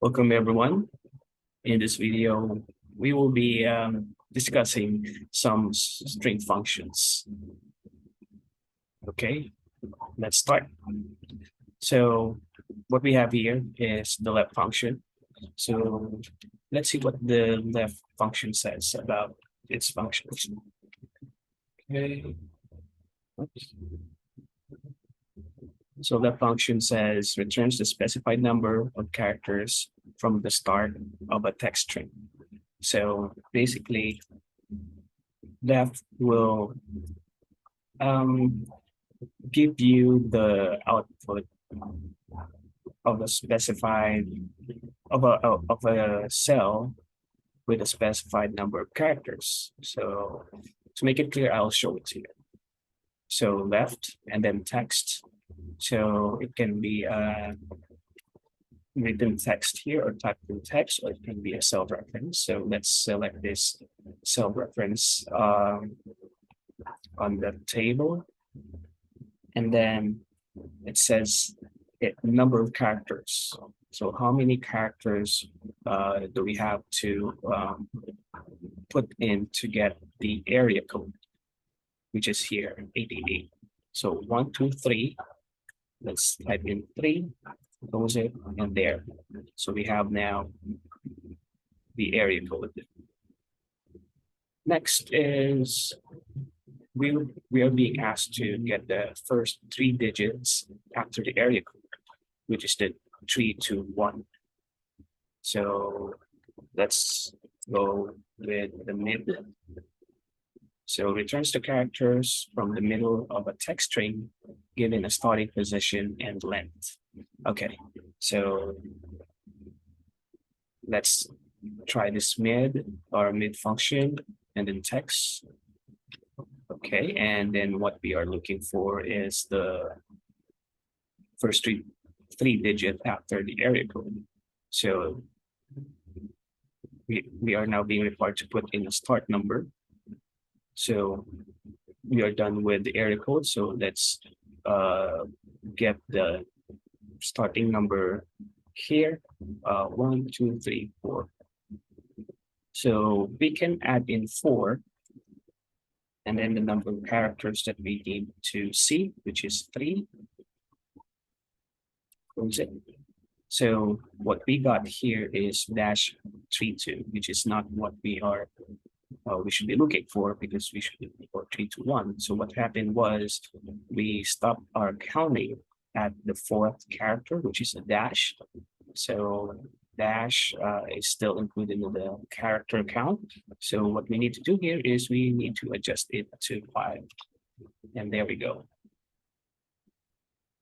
Welcome everyone. In this video, we will be discussing some string functions. Okay, let's start. So what we have here is the left function. So let's see what the left function says about its functions. Okay. Oops. So that function says returns the specified number of characters from the start of a text string. So basically, left will give you the output of a specified of a cell with a specified number of characters. So to make it clear, I'll show it to you. So left and then text. So it can be written text here or typed in text, or it can be a cell reference. So let's select this cell reference on the table. And then it says number of characters. So how many characters do we have to put in to get the area code, which is here, 888. So 1, 2, 3. Let's type in 3, close it, and there. So we have now the area code. Next is we are being asked to get the first 3 digits after the area code, which is the 321. So let's go with the mid. So returns the characters from the middle of a text string given a starting position and length. Okay, so let's try this mid function and then text. Okay, and then what we are looking for is the first three digit after the area code. So we are now being required to put in a start number. So we are done with the area code. So let's get the starting number here. 1, 2, 3, 4. So we can add in 4. And then the number of characters that we need to see, which is 3. Close it. So what we got here is -32, which is not what we should be looking for, because we should be looking for 321. So what happened was we stopped our counting at the 4th character, which is a dash. So dash is still included in the character count. So what we need to do here is we need to adjust it to 5. And there we go.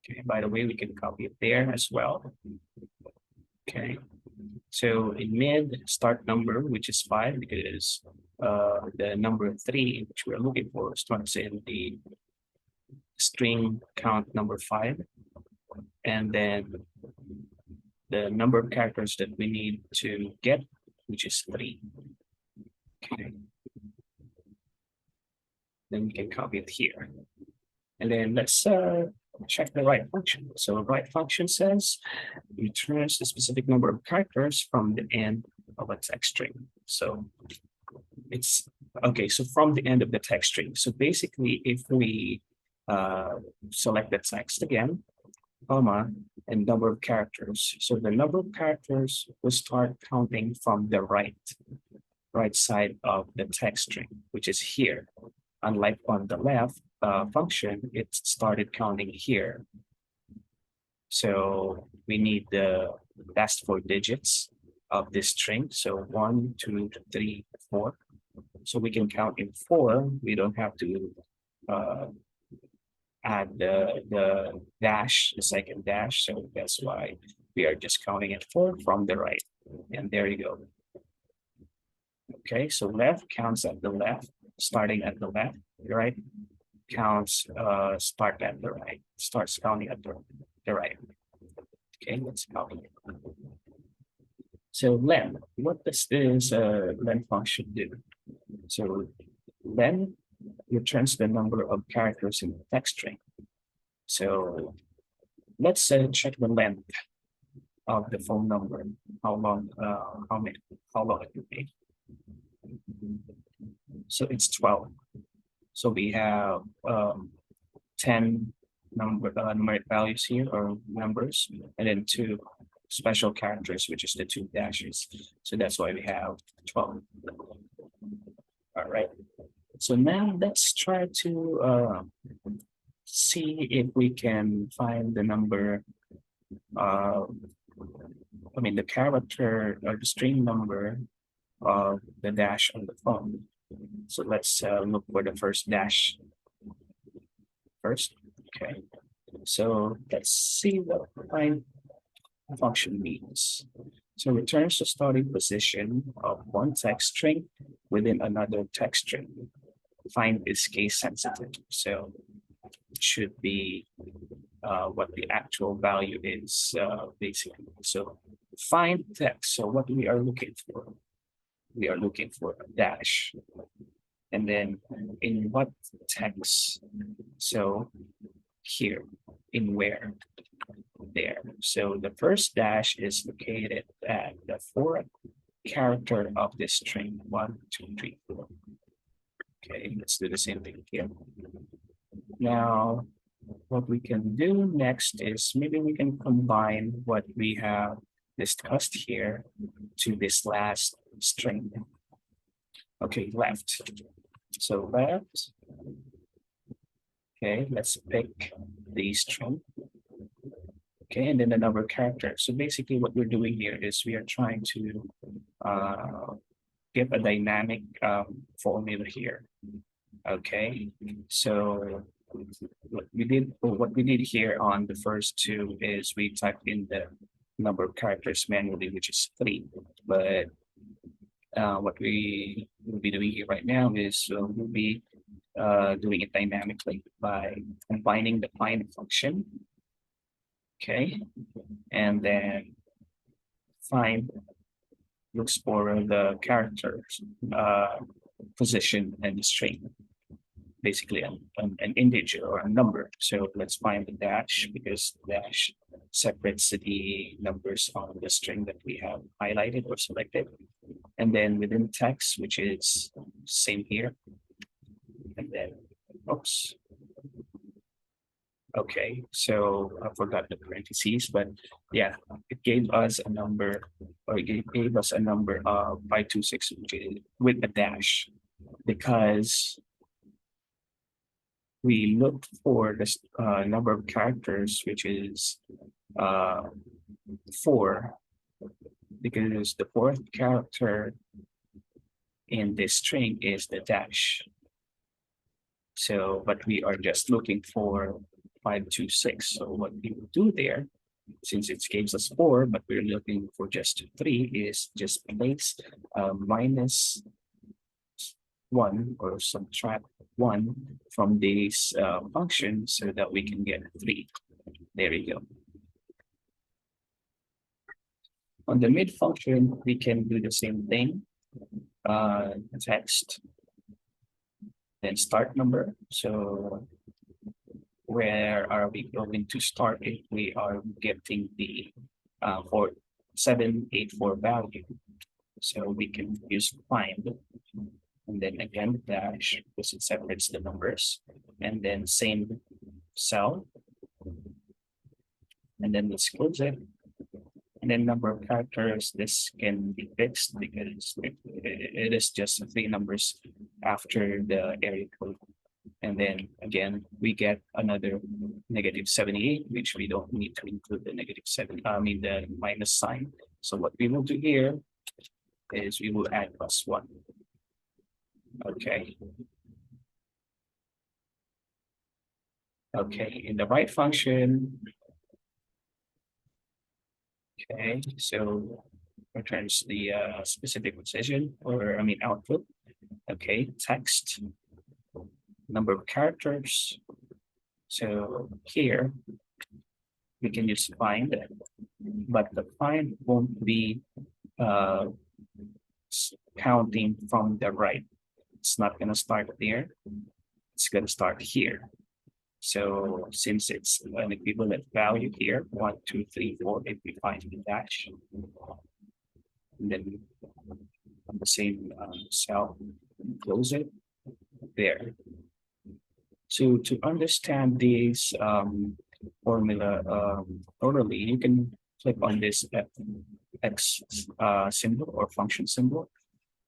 Okay, by the way, we can copy it there as well. Okay, so in mid, start number, which is 5, because the number 3, which we're looking for, starts in the string count number 5. And then the number of characters that we need to get, which is 3. Okay. Then we can copy it here. And then let's check the right function. So right function says returns the specific number of characters from the end of a text string. So it's okay. So from the end of the text string. So basically, if we select the text again, comma, and number of characters. So the number of characters will start counting from the right side of the text string, which is here. Unlike on the left function, it started counting here. So we need the last 4 digits of this string. So 1, 2, 3, 4. So we can count in 4. We don't have to add the dash, the second dash. So that's why we are just counting at 4 from the right. And there you go. Okay, so left counts at the left, starting at the left, right? Counts start at the right, starts counting at the right. Okay, let's copy it. So len, what does this len function do? So len returns the number of characters in the text string. So let's check the length. of the phone number, how long it will be. So it's 12. So we have 10 numeric values here, or numbers, and then two special characters, which is the two dashes. So that's why we have 12. All right. So now let's try to see if we can find the number, the character or the string number of the dash on the phone. So let's look for the first dash first. Okay. So let's see what find function means. So returns the starting position of one text string within another text string. Find is case sensitive. So it should be what the actual value is, basically. So find text. So what we are looking for, we are looking for a dash. And then in what text? So here, in where? There. So the first dash is located at the fourth character of this string. 1, 2, 3, 4. Okay, let's do the same thing here. Now, what we can do next is maybe we can combine what we have discussed here to this last string. Okay, left. So left. Okay, let's pick the string. Okay, and then the number of characters. So basically what we're doing here is we are trying to give a dynamic formula here. Okay, so what we did here on the first two is we typed in the number of characters manually, which is 3. But what we will be doing here right now is we'll be doing it dynamically by combining the find function. Okay, and then find looks for the characters position and the string, basically an integer or a number. So let's find the dash, because dash separates the numbers on the string that we have highlighted or selected. And then within text, which is same here. And then, oops. Okay, so I forgot the parentheses, but yeah, it gave us a number, or it gave us a number of 526 with a dash, because we looked for this number of characters, which is 4, because the fourth character in this string is the dash. So, but we are just looking for 526. So what we will do there, since it gives us 4, but we're looking for just 3, is just place minus 1 or subtract 1 from this function so that we can get 3. There you go. On the mid function, we can do the same thing. Text, then start number. So where are we going to start if we are getting the 4784 value? So we can use find, and then again dash, because it separates the numbers, and then same cell, and then let's close it. And then number of characters, this can be fixed because it is just 3 numbers after the area code. And then again, we get another -78, which we don't need to include the the minus sign. So what we will do here is we will add +1. Okay. Okay, in the right function. Okay, so returns the specific position, or output. Okay, text, number of characters. So here we can use find, but the find won't be counting from the right. It's not going to start there. It's going to start here. So since it's an equivalent value here, 1, 2, 3, 4, if we find the dash, and then on the same cell, close it there. So to understand this formula orally, you can click on this X symbol or function symbol.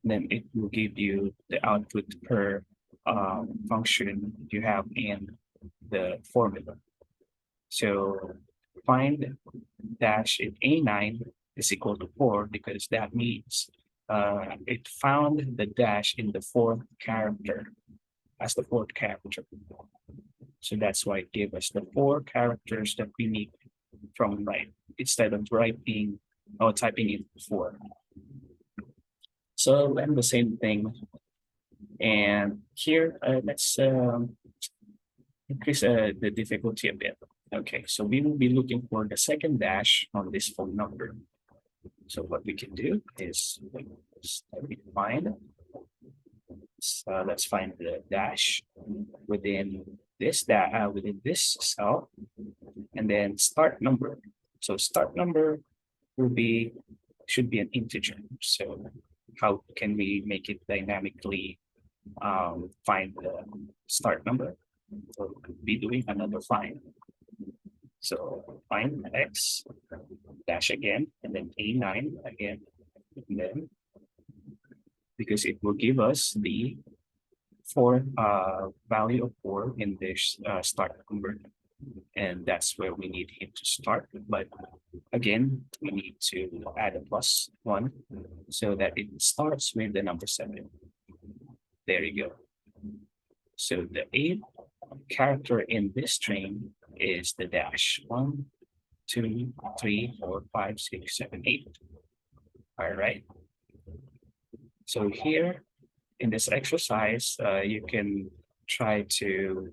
Then it will give you the output per function you have in the formula. So find dash in A9 is equal to 4 because that means it found the dash in the fourth character as the fourth character. So that's why it gave us the 4 characters that we need from right instead of writing or typing in 4. So and the same thing. And here, let's increase the difficulty a bit. Okay, so we will be looking for the second dash on this phone number. So what we can do is find. Let's find the dash within this cell, and then start number. So start number should be an integer. So how can we make it dynamically find the start number? So we could be doing another find. So find X dash again, and then A9 again, and then because it will give us the value of 4 in this start number, and that's where we need him to start. But again, we need to add a +1 so that it starts with the number 7. There you go. So the 8th character in this string is the dash 1, 2, 3, 4, 5, 6, 7, 8. All right. So here in this exercise, you can try to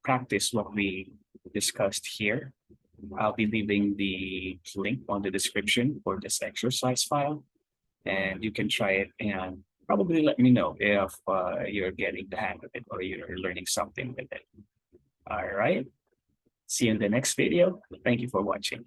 practice what we discussed here. I'll be leaving the link on the description for this exercise file, and you can try it and probably let me know if you're getting the hang of it or you're learning something with it. All right. See you in the next video. Thank you for watching.